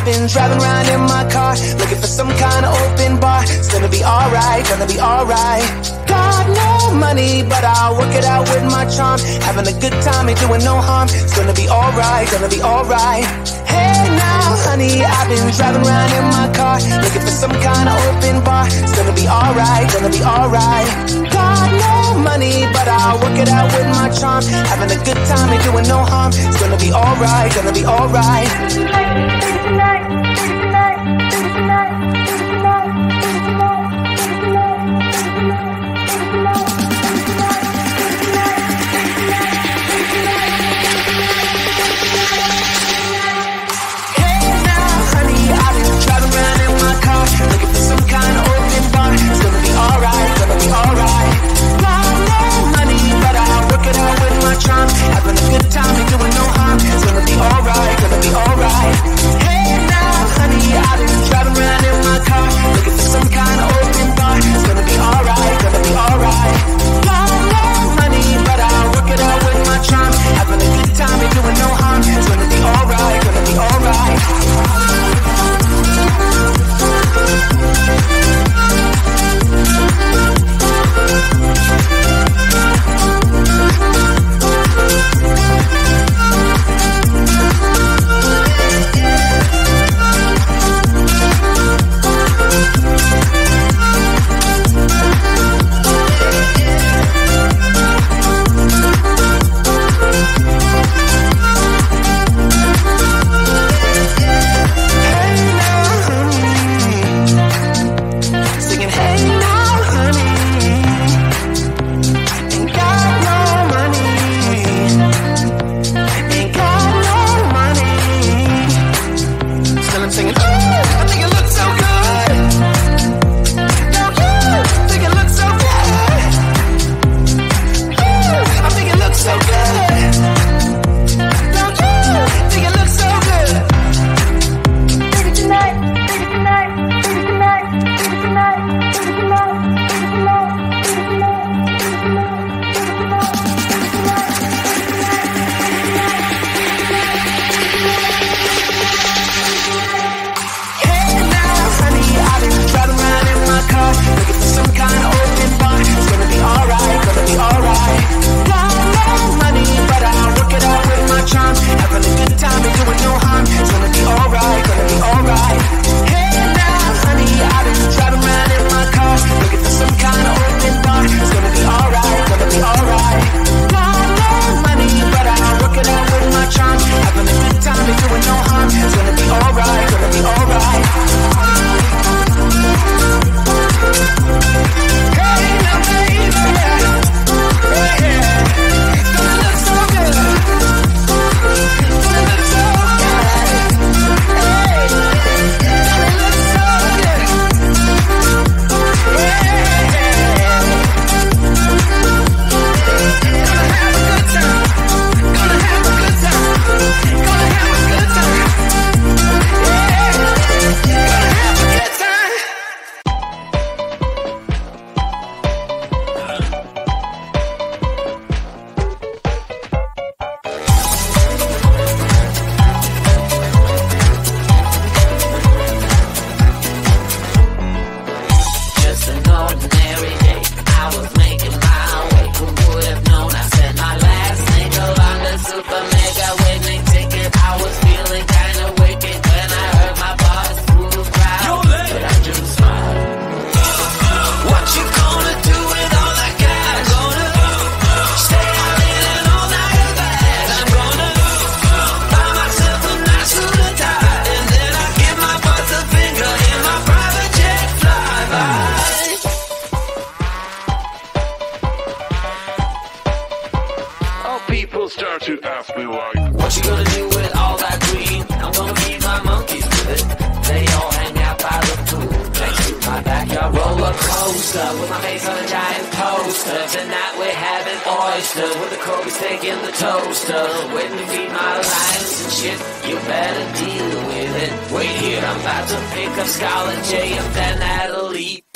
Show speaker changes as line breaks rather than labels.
been driving around in my car, looking for some kind of open bar. It's gonna be alright, gonna be alright. Got no money, but I'll work it out with my charm. Having a good time, ain't doing no harm. It's gonna be alright, gonna be alright. Hey now, honey, I've been driving around in my car, looking for some kind of open bar. It's gonna be alright, gonna be alright. Got no money, but I'll work it out with my charm. Having a good time, ain't doing no harm. It's gonna be alright, gonna be alright. Looking for some kind of open bar. It's gonna be alright, gonna be alright. Got no money, but I'll work it out with my charm. Having a good time, ain't doing no harm. It's gonna be alright, gonna be alright. Hey now, honey, I've been driving around in my car, looking for some kind of open bar. It's gonna be alright, gonna be alright. Got no money, but I'll work it out with my charm. Having a good time, ain't doing no harm. It's gonna be alright, gonna be alright.
to ask me why.
What you gonna do with all that green? I'm gonna feed my monkeys with it. They all hang out by the pool next to my backyard roller coaster with my face on a giant poster. Tonight we're having oysters with the Kobe steak in the toaster. Waiting to feed my lions and shit. You better deal with it. Wait here, I'm about to pick up Scarlet J and then that'll leap.